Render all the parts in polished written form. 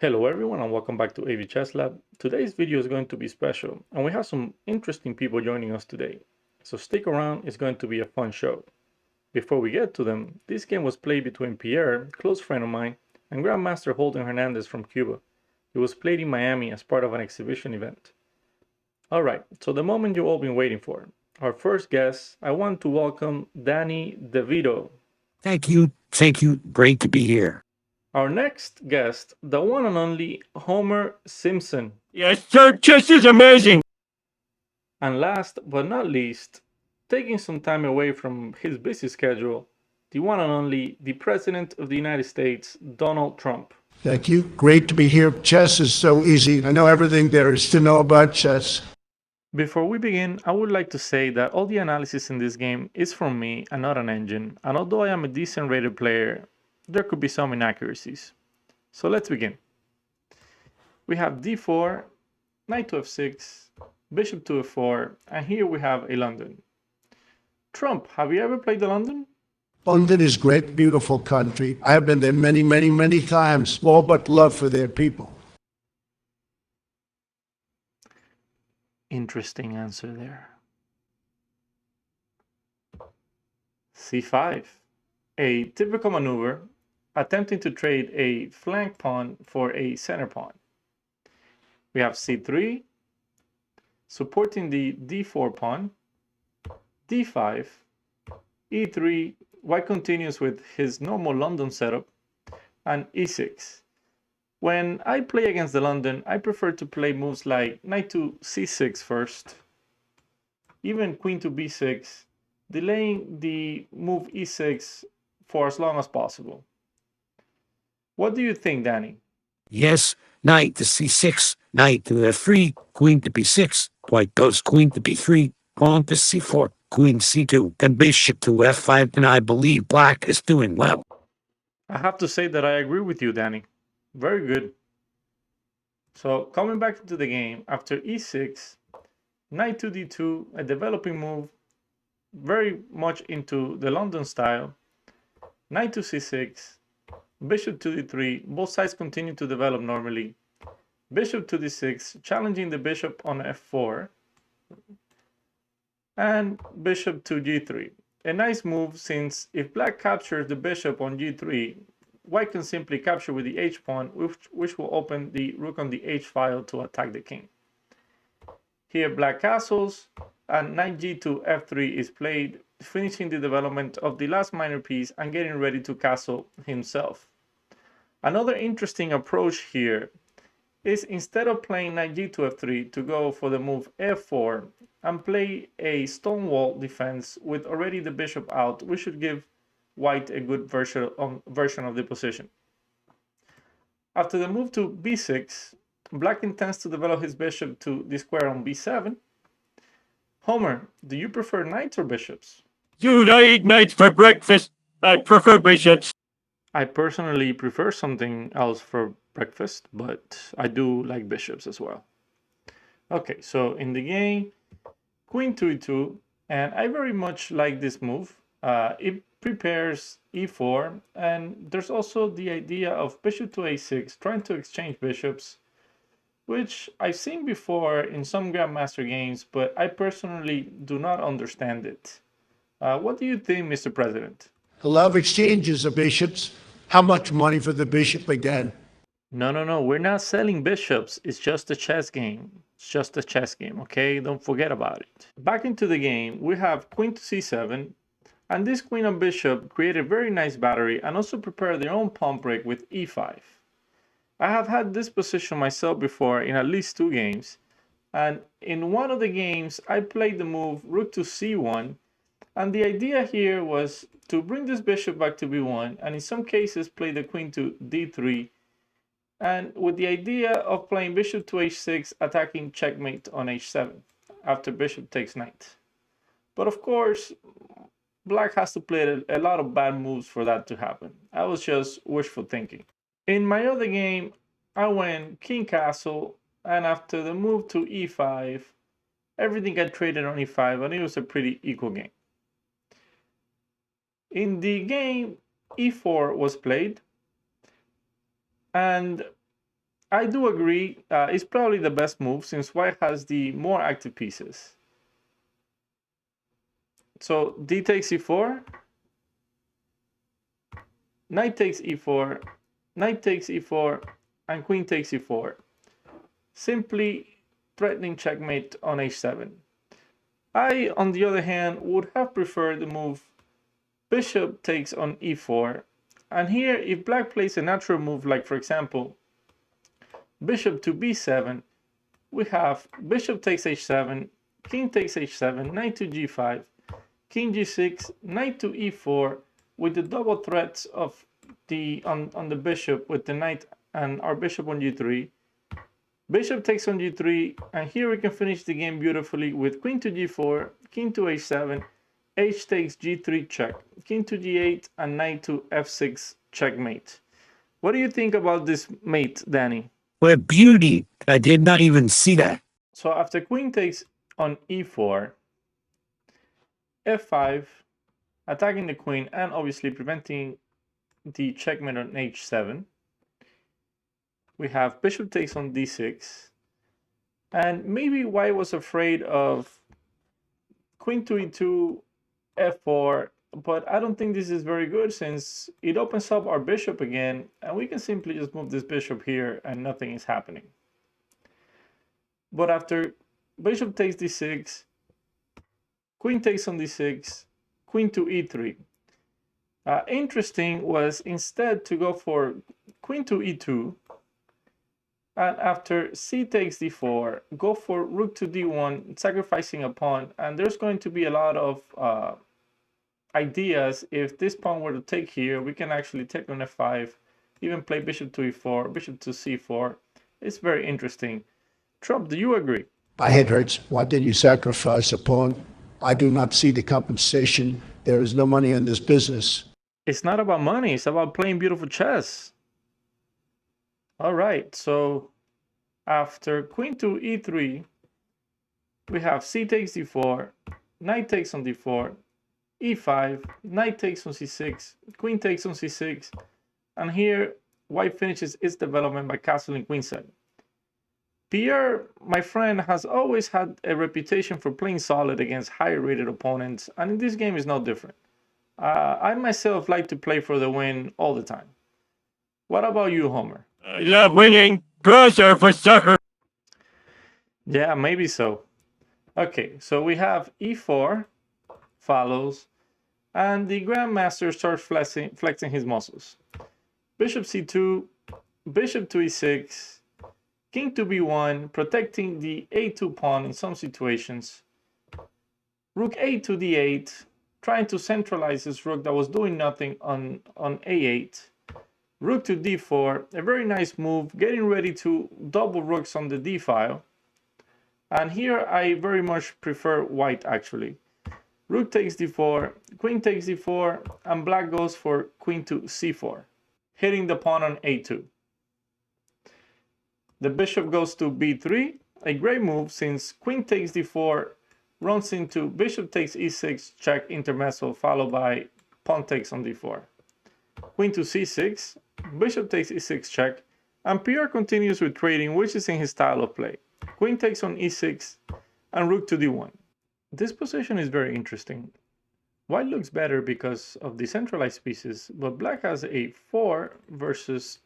Hello everyone and welcome back to AV Chess Lab. Today's video is going to be special and we have some interesting people joining us today. So stick around, it's going to be a fun show. Before we get to them, this game was played between Pierre, a close friend of mine, and Grandmaster Holden Hernandez from Cuba. It was played in Miami as part of an exhibition event. Alright, so the moment you've all been waiting for. Our first guest, I want to welcome Danny Devito. Thank you. Thank you. Great to be here. Our next guest, the one and only Homer Simpson. Yes, sir, chess is amazing. And last but not least, taking some time away from his busy schedule, the one and only, the President of the United States, Donald Trump. Thank you. Great to be here. Chess is so easy. I know everything there is to know about chess. Before we begin, I would like to say that all the analysis in this game is from me and not an engine, and although I am a decent rated player, there could be some inaccuracies. So let's begin. We have d4, knight to f6, bishop to f4, and here we have a London. Trump, have you ever played the London? London is great, beautiful country. I have been there many times. All but love for their people. Interesting answer there. c5, a typical maneuver attempting to trade a flank pawn for a center pawn. We have c3, supporting the d4 pawn, d5, e3, white continues with his normal London setup, and e6. When I play against the London, I prefer to play moves like knight to c6 first, even queen to b6, delaying the move e6 for as long as possible. What do you think, Danny? Yes, knight to c6, knight to f3, queen to b6, white goes queen to b3, pawn to c4, queen c2, and bishop to f5, and I believe black is doing well. I have to say that I agree with you, Danny. Very good. So coming back into the game, after e6, knight to d2, a developing move, very much into the London style, knight to c6, bishop to d3, both sides continue to develop normally, bishop to d6, challenging the bishop on f4, and bishop to g3. A nice move, since if black captures the bishop on g3, white can simply capture with the h-pawn, which will open the rook on the h-file to attack the king. Here black castles, and knight g to f3 is played, finishing the development of the last minor piece and getting ready to castle himself. Another interesting approach here is, instead of playing knight g to f3, to go for the move f4 and play a stonewall defense with already the bishop out, which should give white a good version of the position. After the move to b6, black intends to develop his bishop to the square on b7. Homer, do you prefer knights or bishops? Dude, I eat knights for breakfast. I prefer bishops. I personally prefer something else for breakfast, but I do like bishops as well. Okay, so in the game, queen to e2, and I very much like this move. It prepares e4, and there's also the idea of bishop to a6, trying to exchange bishops, which I've seen before in some Grandmaster games, but I personally do not understand it. What do you think, Mr. President? I love exchanges of bishops. How much money for the bishop again? No, we're not selling bishops. It's just a chess game. It's just a chess game, okay? Don't forget about it. Back into the game, we have queen to c7, and this queen and bishop create a very nice battery and also prepare their own pawn break with e5. I have had this position myself before in at least 2 games, and in one of the games I played the move rook to c1, and the idea here was to bring this bishop back to b1, and in some cases play the queen to d3, and with the idea of playing bishop to h6, attacking checkmate on h7 after bishop takes knight. But of course, black has to play a lot of bad moves for that to happen. I was just wishful thinking. In my other game, I went king castle, and after the move to e5, everything got traded on e5, and it was a pretty equal game. In the game, e4 was played, and I do agree. It's probably the best move since white has the more active pieces. So d takes e4, knight takes e4, knight takes e4, and queen takes e4. Simply threatening checkmate on h7. I, on the other hand, would have preferred the move bishop takes on e4. And here, if black plays a natural move, like for example, bishop to b7, we have bishop takes h7, king takes h7, knight to g5, king g6, knight to e4, with the double threats of the on the bishop with the knight and our bishop on g3. Bishop takes on g3, and here we can finish the game beautifully with queen to g4, king to h7, h takes g3 check, king to g8, and knight to f6 checkmate. What do you think about this mate, Danny? What beauty! I did not even see that. So after queen takes on e4, f5, attacking the queen and obviously preventing the checkmate on h7. We have bishop takes on d6. And maybe white was afraid of queen to e2, f4, but I don't think this is very good since it opens up our bishop again, and we can simply just move this bishop here and nothing is happening. But after bishop takes d6, queen takes on d6, queen to e3. Interesting was instead to go for queen to e2, and after c takes d4, go for rook to d1, sacrificing a pawn, and there's going to be a lot of ideas. If this pawn were to take here, we can actually take on f5, even play bishop to e4, bishop to c4. It's very interesting. Trump, do you agree? My head hurts. Why did you sacrifice a pawn? I do not see the compensation. There is no money in this business. It's not about money, it's about playing beautiful chess. All right, so after queen to e3, we have c takes d4, knight takes on d4, e5, knight takes on c6, queen takes on c6, and here white finishes its development by castling queenside. Pierre, my friend, has always had a reputation for playing solid against higher rated opponents, and in this game is no different. I myself like to play for the win all the time. What about you, Homer? I love winning. Pressure for soccer. Yeah, maybe so. Okay, so we have e4 follows, and the Grandmaster starts flexing his muscles. Bishop c2, bishop to e6, king to b1, protecting the a2 pawn in some situations. Rook a to d8, trying to centralize his rook that was doing nothing on a8. Rook to d4, a very nice move, getting ready to double rooks on the d file. And here I very much prefer white actually. Rook takes d4, queen takes d4, and black goes for queen to c4, hitting the pawn on a2. The bishop goes to b3, a great move since queen takes d4 runs into bishop takes e6 check intermezzo, followed by pawn takes on d4. Queen to c6, bishop takes e6 check, and Pierre continues with trading, which is in his style of play. Queen takes on e6, and rook to d1. This position is very interesting. White looks better because of the centralized pieces, but black has a 4 versus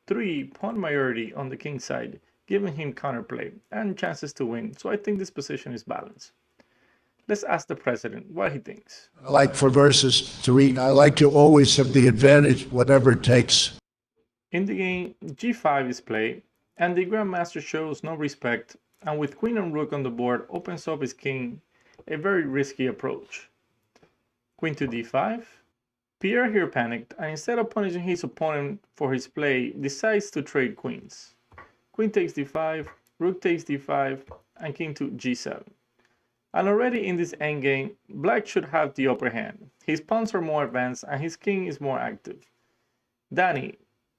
3 pawn majority on the king side, giving him counterplay and chances to win, so I think this position is balanced. Let's ask the president what he thinks. I like for versus to read. I like to always have the advantage, whatever it takes. In the game, g5 is played, and the Grandmaster shows no respect, and with queen and rook on the board opens up his king, a very risky approach. Queen to d5. Pierre here panicked, and instead of punishing his opponent for his play, decides to trade queens. Queen takes d5, rook takes d5, and king to g7. And already in this endgame, black should have the upper hand. His pawns are more advanced and his king is more active. Danny,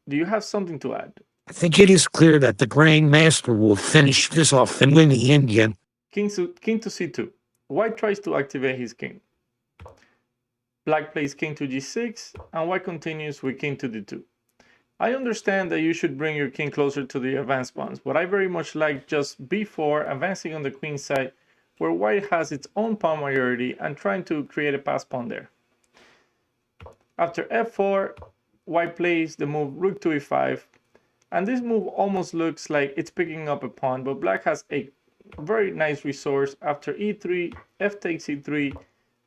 do you have something to add? I think it is clear that the Grandmaster will finish this off and win the Indian. King to c2. White tries to activate his king. Black plays king to g6, and white continues with king to d2. I understand that you should bring your king closer to the advanced pawns, but I very much like just b4 advancing on the queen side where white has its own pawn majority and trying to create a pass pawn there. After f4, white plays the move rook to e5, and this move almost looks like it's picking up a pawn, but black has a very nice resource after e3, f takes e3,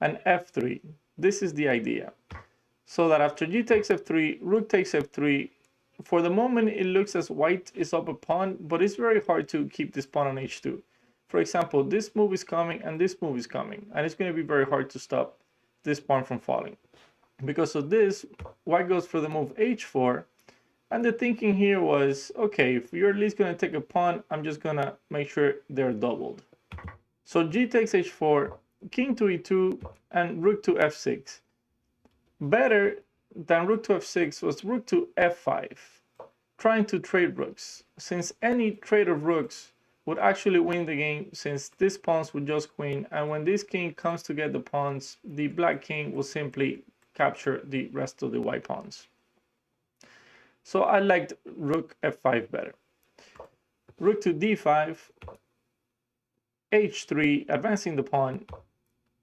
and f3. This is the idea. So that after g takes f3, rook takes f3, for the moment it looks as white is up a pawn, but it's very hard to keep this pawn on h2. For example, this move is coming and this move is coming, and it's going to be very hard to stop this pawn from falling. Because of this, white goes for the move h4, and the thinking here was, okay, if you're at least going to take a pawn, I'm just going to make sure they're doubled. So g takes h4, king to e2, and rook to f6. Better than rook to f6 was rook to f5, trying to trade rooks, since any trade of rooks would actually win the game, since these pawns would just queen, and when this king comes to get the pawns, the black king will simply capture the rest of the white pawns. So I liked rook f5 better. Rook to d5, h3, advancing the pawn,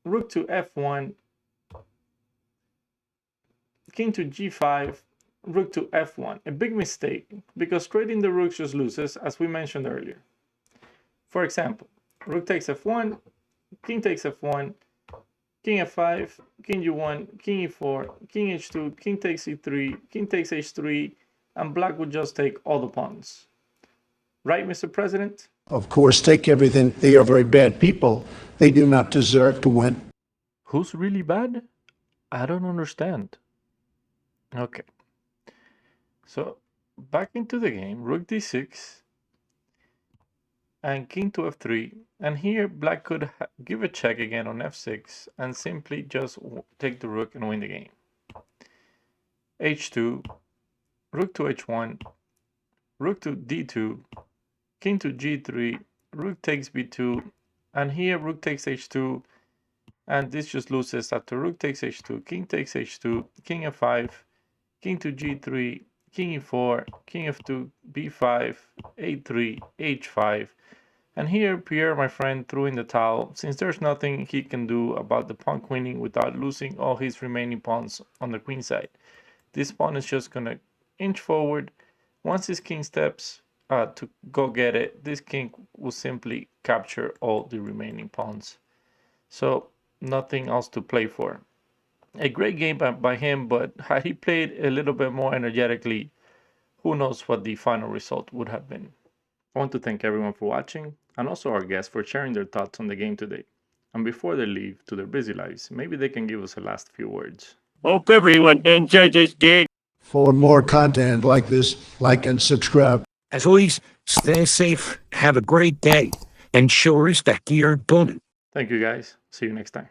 rook to f1, king to g5, rook to f1. A big mistake, because trading the rooks just loses, as we mentioned earlier. For example, rook takes f1, king takes f1, king f5, king g1, king e4, king h2, king takes e3, king takes h3, and black would just take all the pawns. Right, Mr. President? Of course, take everything. They are very bad people. They do not deserve to win. Who's really bad? I don't understand. Okay. So, back into the game, rook d6, and king to f3, and here black could give a check again on f6, and simply just take the rook and win the game. h2, rook to h1, rook to d2, king to g3, rook takes b2, and here rook takes h2, and this just loses after rook takes h2, king takes h2, king f5, king to g3, king e4, king f2, b5, a3, h5, and here Pierre, my friend, threw in the towel, since there's nothing he can do about the pawn queening without losing all his remaining pawns on the queen side. This pawn is just gonna inch forward. Once this king steps to go get it, this king will simply capture all the remaining pawns. So nothing else to play for. A great game by him, but had he played a little bit more energetically, who knows what the final result would have been. I want to thank everyone for watching, and also our guests for sharing their thoughts on the game today. And before they leave to their busy lives, maybe they can give us a last few words. Hope everyone enjoyed this game. For more content like this, like and subscribe. As always, stay safe, have a great day, and show respect to your opponent. Thank you guys. See you next time.